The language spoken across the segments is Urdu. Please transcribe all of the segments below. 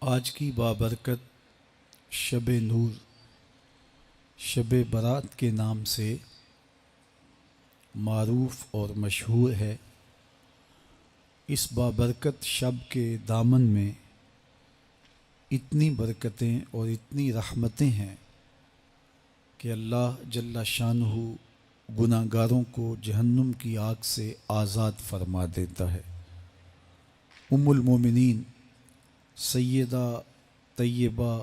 آج کی بابرکت شب نور شب برات کے نام سے معروف اور مشہور ہے۔ اس بابرکت شب کے دامن میں اتنی برکتیں اور اتنی رحمتیں ہیں کہ اللہ جل شانہ گناہ گاروں کو جہنم کی آگ سے آزاد فرما دیتا ہے۔ ام المومنین سیدہ طیبہ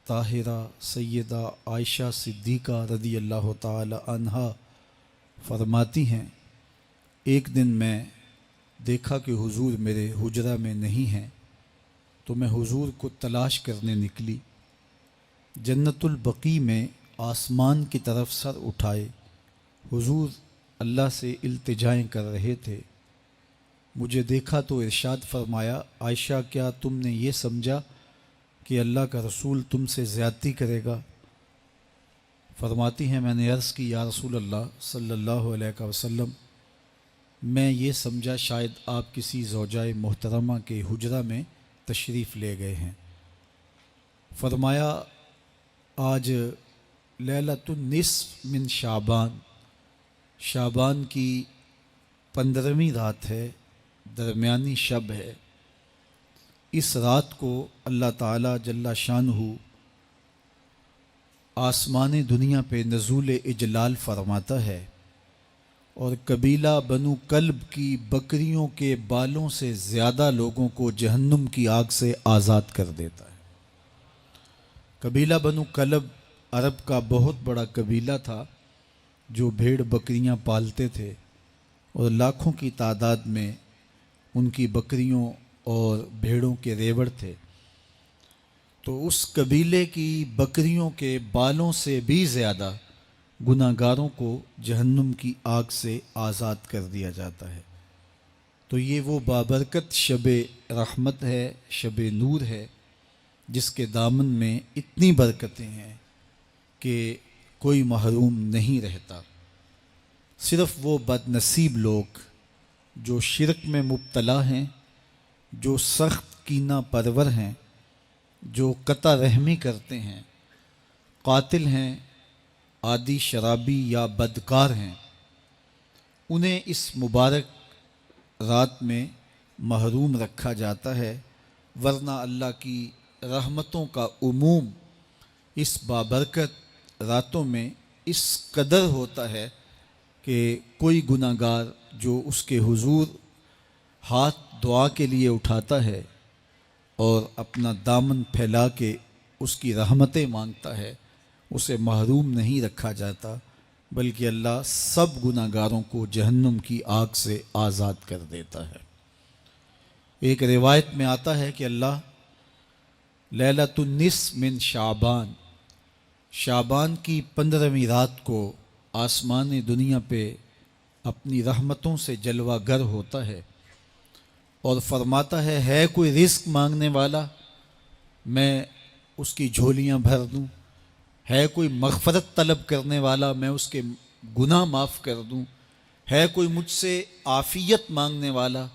طاہرہ سیدہ عائشہ صدیقہ رضی اللہ تعالی عنہا فرماتی ہیں، ایک دن میں دیکھا کہ حضور میرے حجرہ میں نہیں ہیں، تو میں حضور کو تلاش کرنے نکلی۔ جنت البقیع میں آسمان کی طرف سر اٹھائے حضور اللہ سے التجائیں کر رہے تھے۔ مجھے دیکھا تو ارشاد فرمایا، عائشہ کیا تم نے یہ سمجھا کہ اللہ کا رسول تم سے زیادتی کرے گا؟ فرماتی ہیں میں نے عرض کی یا رسول اللہ صلی اللہ علیہ وسلم، میں یہ سمجھا شاید آپ کسی زوجائے محترمہ کے حجرہ میں تشریف لے گئے ہیں۔ فرمایا آج لیلۃ النصف من شعبان، شعبان کی 15ویں رات ہے، درمیانی شب ہے۔ اس رات کو اللہ تعالیٰ جل شانہ آسمان دنیا پہ نزول اجلال فرماتا ہے اور قبیلہ بنو کلب کی بکریوں کے بالوں سے زیادہ لوگوں کو جہنم کی آگ سے آزاد کر دیتا ہے۔ قبیلہ بنو کلب عرب کا بہت بڑا قبیلہ تھا جو بھیڑ بکریاں پالتے تھے اور لاکھوں کی تعداد میں ان کی بکریوں اور بھیڑوں کے ریوڑ تھے۔ تو اس قبیلے کی بکریوں کے بالوں سے بھی زیادہ گناہ گاروں کو جہنم کی آگ سے آزاد کر دیا جاتا ہے۔ تو یہ وہ بابرکت شب رحمت ہے، شب نور ہے، جس کے دامن میں اتنی برکتیں ہیں کہ کوئی محروم نہیں رہتا۔ صرف وہ بد نصیب لوگ جو شرک میں مبتلا ہیں، جو سخت کینہ پرور ہیں، جو قطع رحمی کرتے ہیں، قاتل ہیں، عادی شرابی یا بدکار ہیں، انہیں اس مبارک رات میں محروم رکھا جاتا ہے، ورنہ اللہ کی رحمتوں کا عموم اس بابرکت راتوں میں اس قدر ہوتا ہے کہ کوئی گناہ گار جو اس کے حضور ہاتھ دعا کے لیے اٹھاتا ہے اور اپنا دامن پھیلا کے اس کی رحمتیں مانگتا ہے، اسے محروم نہیں رکھا جاتا، بلکہ اللہ سب گناہ گاروں کو جہنم کی آگ سے آزاد کر دیتا ہے۔ ایک روایت میں آتا ہے کہ اللہ لیلۃ النصف من شعبان، شعبان کی 15ویں رات کو آسمان دنیا پہ اپنی رحمتوں سے جلوہ گر ہوتا ہے اور فرماتا ہے کوئی رزق مانگنے والا، میں اس کی جھولیاں بھر دوں، ہے کوئی مغفرت طلب کرنے والا، میں اس کے گناہ معاف کر دوں، ہے کوئی مجھ سے عافیت مانگنے والا،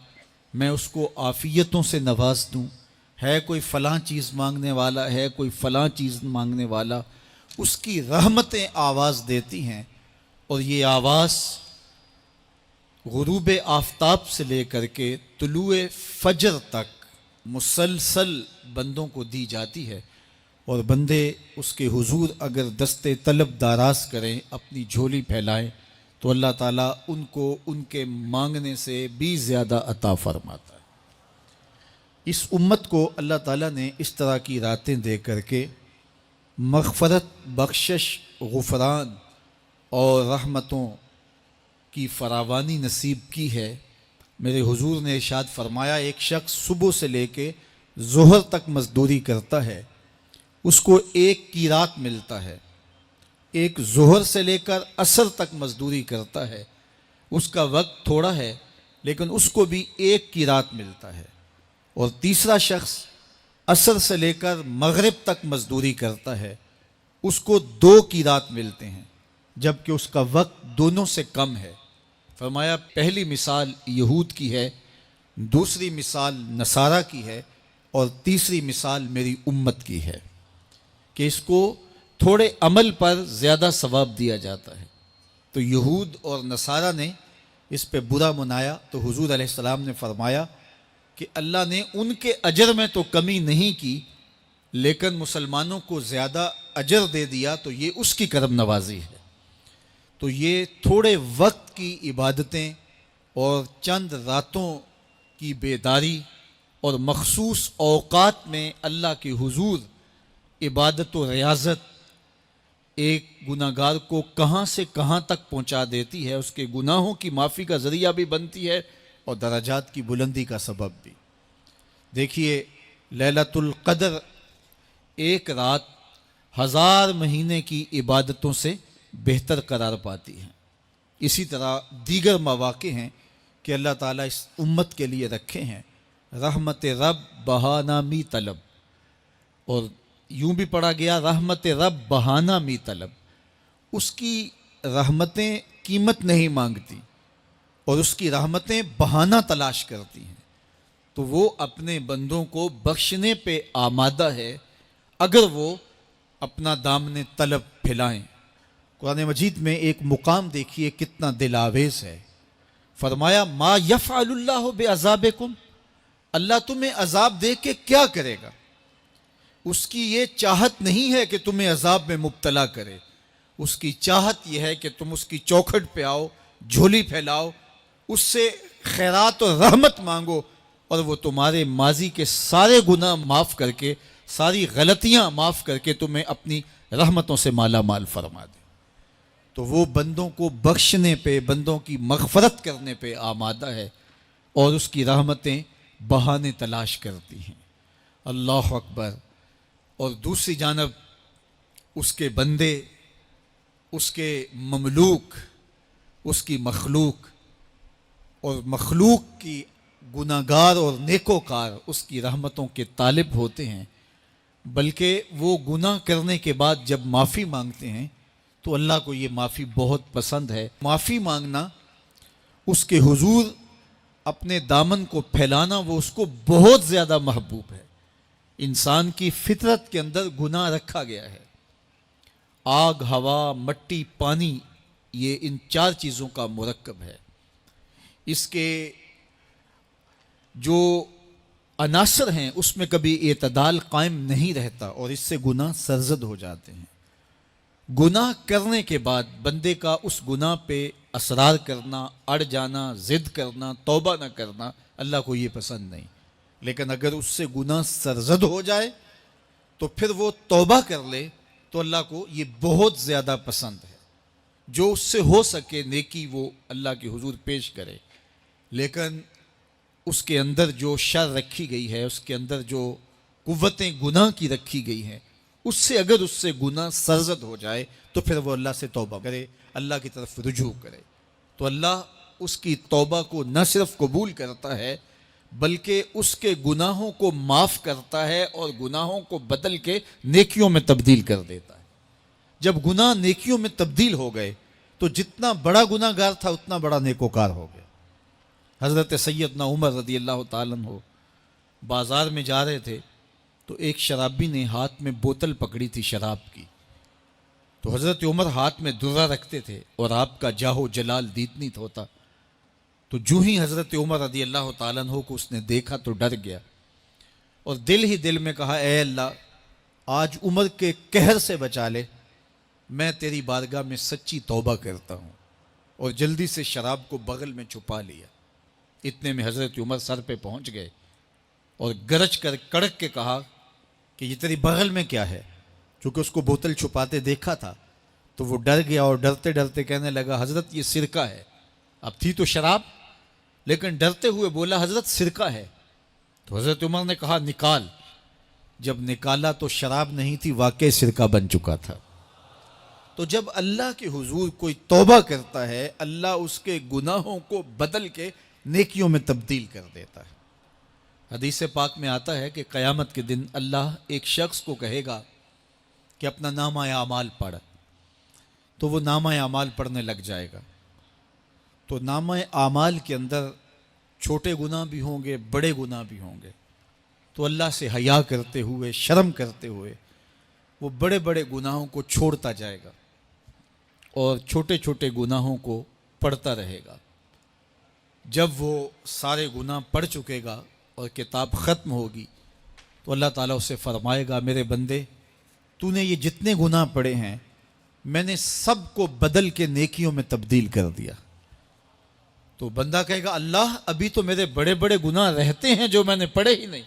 میں اس کو عافیتوں سے نواز دوں، ہے کوئی فلاں چیز مانگنے والا، ہے کوئی فلاں چیز مانگنے والا، اس کی رحمتیں آواز دیتی ہیں اور یہ آواز غروب آفتاب سے لے کر کے طلوع فجر تک مسلسل بندوں کو دی جاتی ہے، اور بندے اس کے حضور اگر دست طلب دراز کریں، اپنی جھولی پھیلائیں، تو اللہ تعالیٰ ان کو ان کے مانگنے سے بھی زیادہ عطا فرماتا ہے۔ اس امت کو اللہ تعالیٰ نے اس طرح کی راتیں دے کر کے مغفرت، بخشش، غفران اور رحمتوں کی فراوانی نصیب کی ہے۔ میرے حضور نے ارشاد فرمایا، ایک شخص صبح سے لے کے ظہر تک مزدوری کرتا ہے، اس کو ایک قیراط ملتا ہے۔ ایک ظہر سے لے کر عصر تک مزدوری کرتا ہے، اس کا وقت تھوڑا ہے لیکن اس کو بھی ایک قیراط ملتا ہے۔ اور تیسرا شخص عصر سے لے کر مغرب تک مزدوری کرتا ہے، اس کو 2 قیراط ملتے ہیں، جبکہ اس کا وقت دونوں سے کم ہے۔ فرمایا پہلی مثال یہود کی ہے، دوسری مثال نصارہ کی ہے، اور تیسری مثال میری امت کی ہے کہ اس کو تھوڑے عمل پر زیادہ ثواب دیا جاتا ہے۔ تو یہود اور نصارہ نے اس پہ برا منایا تو حضور علیہ السلام نے فرمایا کہ اللہ نے ان کے اجر میں تو کمی نہیں کی، لیکن مسلمانوں کو زیادہ اجر دے دیا، تو یہ اس کی کرم نوازی ہے۔ تو یہ تھوڑے وقت کی عبادتیں اور چند راتوں کی بیداری اور مخصوص اوقات میں اللہ کے حضور عبادت و ریاضت ایک گناہ گار کو کہاں سے کہاں تک پہنچا دیتی ہے، اس کے گناہوں کی معافی کا ذریعہ بھی بنتی ہے اور درجات کی بلندی کا سبب بھی۔ دیکھیے لیلۃ القدر ایک رات 1000 مہینے کی عبادتوں سے بہتر قرار پاتی ہے۔ اسی طرح دیگر مواقع ہیں کہ اللہ تعالیٰ اس امت کے لیے رکھے ہیں، رحمت رب بہانہ می طلب، اور یوں بھی پڑھا گیا رحمت رب بہانہ می طلب۔ اس کی رحمتیں قیمت نہیں مانگتی اور اس کی رحمتیں بہانہ تلاش کرتی ہیں، تو وہ اپنے بندوں کو بخشنے پہ آمادہ ہے اگر وہ اپنا دامن طلب پھیلائیں۔ قرآن مجید میں ایک مقام دیکھیے کتنا دل آویز ہے، فرمایا ما یفعل اللہ بعذابکم، اللہ تمہیں عذاب دے کے کیا کرے گا؟ اس کی یہ چاہت نہیں ہے کہ تمہیں عذاب میں مبتلا کرے، اس کی چاہت یہ ہے کہ تم اس کی چوکھٹ پہ آؤ، جھولی پھیلاؤ، اس سے خیرات اور رحمت مانگو، اور وہ تمہارے ماضی کے سارے گناہ معاف کر کے، ساری غلطیاں معاف کر کے تمہیں اپنی رحمتوں سے مالا مال فرما دے۔ تو وہ بندوں کو بخشنے پہ، بندوں کی مغفرت کرنے پہ آمادہ ہے اور اس کی رحمتیں بہانے تلاش کرتی ہیں۔ اللہ اکبر۔ اور دوسری جانب اس کے بندے، اس کے مملوک، اس کی مخلوق، اور مخلوق کی گناہ گار اور نیکوکار اس کی رحمتوں کے طالب ہوتے ہیں، بلکہ وہ گناہ کرنے کے بعد جب معافی مانگتے ہیں تو اللہ کو یہ معافی بہت پسند ہے۔ معافی مانگنا، اس کے حضور اپنے دامن کو پھیلانا، وہ اس کو بہت زیادہ محبوب ہے۔ انسان کی فطرت کے اندر گناہ رکھا گیا ہے۔ آگ، ہوا، مٹی، پانی، یہ ان 4 چیزوں کا مرکب ہے۔ اس کے جو عناصر ہیں اس میں کبھی اعتدال قائم نہیں رہتا اور اس سے گناہ سرزد ہو جاتے ہیں۔ گناہ کرنے کے بعد بندے کا اس گناہ پہ اصرار کرنا، اڑ جانا، ضد کرنا، توبہ نہ کرنا، اللہ کو یہ پسند نہیں۔ لیکن اگر اس سے گناہ سرزد ہو جائے تو پھر وہ توبہ کر لے تو اللہ کو یہ بہت زیادہ پسند ہے۔ جو اس سے ہو سکے نیکی وہ اللہ کے حضور پیش کرے، لیکن اس کے اندر جو شر رکھی گئی ہے، اس کے اندر جو قوتیں گناہ کی رکھی گئی ہیں، اس سے اگر اس سے گناہ سرزد ہو جائے تو پھر وہ اللہ سے توبہ کرے، اللہ کی طرف رجوع کرے، تو اللہ اس کی توبہ کو نہ صرف قبول کرتا ہے بلکہ اس کے گناہوں کو معاف کرتا ہے اور گناہوں کو بدل کے نیکیوں میں تبدیل کر دیتا ہے۔ جب گناہ نیکیوں میں تبدیل ہو گئے تو جتنا بڑا گناہ گار تھا اتنا بڑا نیکوکار ہو گیا۔ حضرت سیدنا عمر رضی اللہ تعالیٰ عنہ بازار میں جا رہے تھے تو ایک شرابی نے ہاتھ میں بوتل پکڑی تھی شراب کی، تو حضرت عمر ہاتھ میں درہ رکھتے تھے اور آپ کا جاہ و جلال دیدنیت ہوتا، تو جو ہی حضرت عمر رضی اللہ تعالیٰ عنہ کو اس نے دیکھا تو ڈر گیا اور دل ہی دل میں کہا اے اللہ آج عمر کے قہر سے بچا لے، میں تیری بارگاہ میں سچی توبہ کرتا ہوں، اور جلدی سے شراب کو بغل میں چھپا لیا۔ اتنے میں حضرت عمر سر پہ پہنچ گئے اور گرج کر کڑک کے کہا کہ یہ تیری بغل میں کیا ہے؟ چونکہ اس کو بوتل چھپاتے دیکھا تھا تو وہ ڈر گیا اور ڈرتے ڈرتے کہنے لگا حضرت یہ سرکہ ہے۔ اب تھی تو شراب لیکن ڈرتے ہوئے بولا حضرت سرکہ ہے، تو حضرت عمر نے کہا نکال۔ جب نکالا تو شراب نہیں تھی، واقعی سرکہ بن چکا تھا۔ تو جب اللہ کے حضور کوئی توبہ کرتا ہے اللہ اس کے گناہوں کو بدل کے نیکیوں میں تبدیل کر دیتا ہے۔ حدیث پاک میں آتا ہے کہ قیامت کے دن اللہ ایک شخص کو کہے گا کہ اپنا نامہ اعمال پڑھ، تو وہ نامہ اعمال پڑھنے لگ جائے گا، تو نامہ اعمال کے اندر چھوٹے گناہ بھی ہوں گے، بڑے گناہ بھی ہوں گے، تو اللہ سے حیا کرتے ہوئے، شرم کرتے ہوئے وہ بڑے بڑے گناہوں کو چھوڑتا جائے گا اور چھوٹے چھوٹے گناہوں کو پڑھتا رہے گا۔ جب وہ سارے گناہ پڑھ چکے گا اور کتاب ختم ہوگی تو اللہ تعالیٰ اسے فرمائے گا، میرے بندے تو نے یہ جتنے گناہ پڑھے ہیں میں نے سب کو بدل کے نیکیوں میں تبدیل کر دیا۔ تو بندہ کہے گا، اللہ ابھی تو میرے بڑے بڑے گناہ رہتے ہیں جو میں نے پڑھے ہی نہیں۔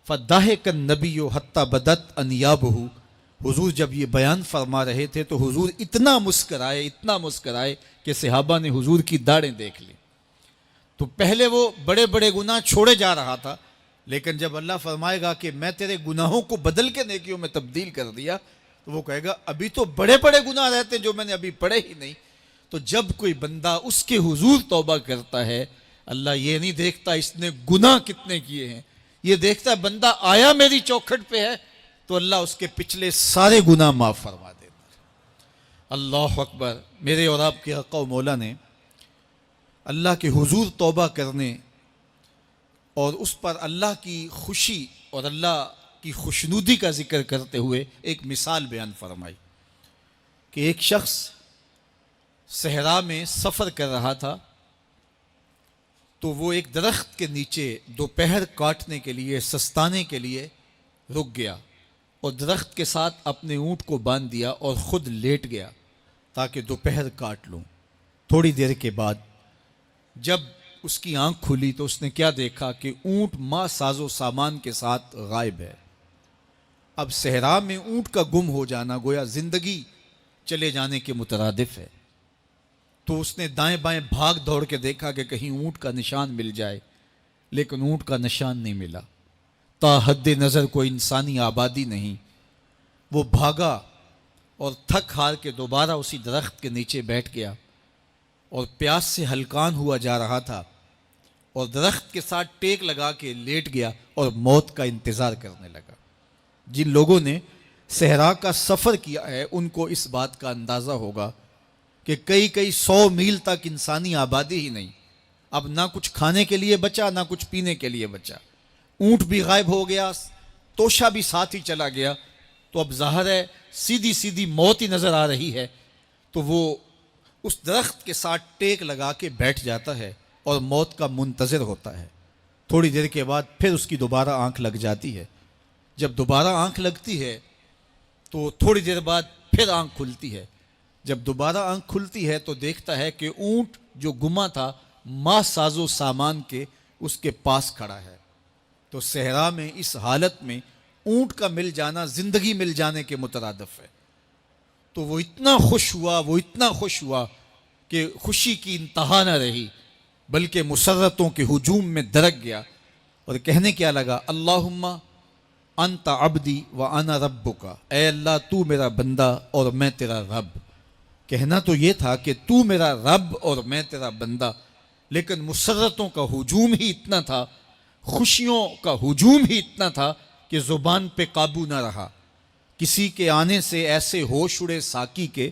فَضَحِكَ النَّبِيُّ حَتَّى بَدَتْ أَنْيَابُهُ، حضور جب یہ بیان فرما رہے تھے تو حضور اتنا مسکرائے کہ صحابہ نے حضور کی داڑھیں دیکھ لی۔ تو پہلے وہ بڑے بڑے گناہ چھوڑے جا رہا تھا، لیکن جب اللہ فرمائے گا کہ میں تیرے گناہوں کو بدل کے نیکیوں میں تبدیل کر دیا، تو وہ کہے گا ابھی تو بڑے بڑے گناہ رہتے ہیں جو میں نے ابھی پڑھے ہی نہیں۔ تو جب کوئی بندہ اس کے حضور توبہ کرتا ہے، اللہ یہ نہیں دیکھتا اس نے گناہ کتنے کیے ہیں، یہ دیکھتا ہے بندہ آیا میری چوکھٹ پہ ہے تو اللہ اس کے پچھلے سارے گناہ معاف فرما دیتا ہے۔ اللہ اکبر۔ میرے اور آپ کے آقا و مولا نے اللہ کے حضور توبہ کرنے اور اس پر اللہ کی خوشی اور اللہ کی خوشنودی کا ذکر کرتے ہوئے ایک مثال بیان فرمائی کہ ایک شخص صحرا میں سفر کر رہا تھا، تو وہ ایک درخت کے نیچے دوپہر کاٹنے کے لیے، سستانے کے لیے رک گیا اور درخت کے ساتھ اپنے اونٹ کو باندھ دیا اور خود لیٹ گیا تاکہ دوپہر کاٹ لوں۔ تھوڑی دیر کے بعد جب اس کی آنکھ کھلی تو اس نے کیا دیکھا کہ اونٹ ماں ساز و سامان کے ساتھ غائب ہے۔ اب صحرا میں اونٹ کا گم ہو جانا گویا زندگی چلے جانے کے مترادف ہے۔ تو اس نے دائیں بائیں بھاگ دوڑ کے دیکھا کہ کہیں اونٹ کا نشان مل جائے، لیکن اونٹ کا نشان نہیں ملا۔ تا حد نظر کوئی انسانی آبادی نہیں۔ وہ بھاگا اور تھک ہار کے دوبارہ اسی درخت کے نیچے بیٹھ گیا اور پیاس سے ہلکان ہوا جا رہا تھا اور درخت کے ساتھ ٹیک لگا کے لیٹ گیا اور موت کا انتظار کرنے لگا۔ جن لوگوں نے صحرا کا سفر کیا ہے ان کو اس بات کا اندازہ ہوگا کہ کئی 100 میل تک انسانی آبادی ہی نہیں، اب نہ کچھ کھانے کے لیے بچا نہ کچھ پینے کے لیے بچا، اونٹ بھی غائب ہو گیا، توشہ بھی ساتھ ہی چلا گیا، تو اب ظاہر ہے سیدھی موت ہی نظر آ رہی ہے۔ تو وہ اس درخت کے ساتھ ٹیک لگا کے بیٹھ جاتا ہے اور موت کا منتظر ہوتا ہے۔ تھوڑی دیر کے بعد پھر اس کی دوبارہ آنکھ لگ جاتی ہے۔ جب دوبارہ آنکھ لگتی ہے تو تھوڑی دیر بعد پھر آنکھ کھلتی ہے۔ جب دوبارہ آنکھ کھلتی ہے تو دیکھتا ہے کہ اونٹ جو گما تھا ماں ساز و سامان کے اس کے پاس کھڑا ہے۔ تو صحرا میں اس حالت میں اونٹ کا مل جانا زندگی مل جانے کے مترادف ہے۔ تو وہ اتنا خوش ہوا کہ خوشی کی انتہا نہ رہی، بلکہ مسرتوں کے ہجوم میں درک گیا اور کہنے کیا لگا، اللہم انت عبدی وانا ربک، اے اللہ تو میرا بندہ اور میں تیرا رب۔ کہنا تو یہ تھا کہ تو میرا رب اور میں تیرا بندہ، لیکن مسرتوں کا ہجوم ہی اتنا تھا، خوشیوں کا ہجوم ہی اتنا تھا کہ زبان پہ قابو نہ رہا۔ کسی کے آنے سے ایسے ہوش اڑے ساقی کے،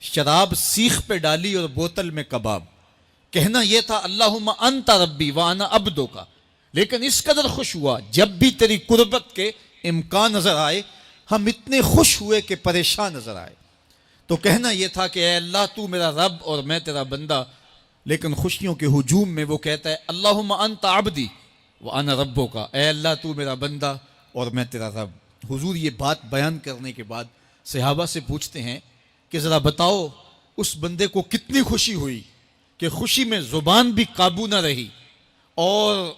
شراب سیخ پہ ڈالی اور بوتل میں کباب۔ کہنا یہ تھا اللہم انت ربی وانا عبدک، لیکن اس قدر خوش ہوا جب بھی تیری قربت کے امکان نظر آئے ہم اتنے خوش ہوئے کہ پریشان نظر آئے۔ تو کہنا یہ تھا کہ اے اللہ تو میرا رب اور میں تیرا بندہ، لیکن خوشیوں کے ہجوم میں وہ کہتا ہے اللہم انت عبدی وانا ربک، اے اللہ تو میرا بندہ اور میں تیرا رب۔ حضور یہ بات بیان کرنے کے بعد صحابہ سے پوچھتے ہیں کہ ذرا بتاؤ اس بندے کو کتنی خوشی ہوئی کہ خوشی میں زبان بھی قابو نہ رہی اور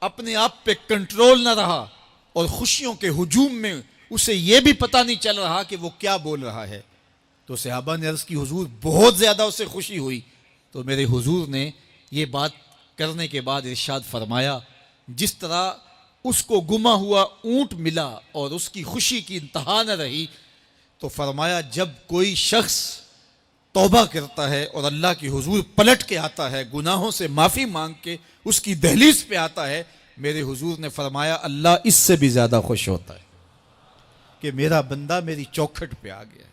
اپنے آپ پہ کنٹرول نہ رہا، اور خوشیوں کے ہجوم میں اسے یہ بھی پتہ نہیں چل رہا کہ وہ کیا بول رہا ہے۔ تو صحابہ نے عرض کی حضور بہت زیادہ اسے خوشی ہوئی۔ تو میرے حضور نے یہ بات کرنے کے بعد ارشاد فرمایا، جس طرح اس کو گما ہوا اونٹ ملا اور اس کی خوشی کی انتہا نہ رہی، تو فرمایا جب کوئی شخص توبہ کرتا ہے اور اللہ کی حضور پلٹ کے آتا ہے، گناہوں سے معافی مانگ کے اس کی دہلیز پہ آتا ہے، میرے حضور نے فرمایا اللہ اس سے بھی زیادہ خوش ہوتا ہے کہ میرا بندہ میری چوکھٹ پہ آ گیا ہے۔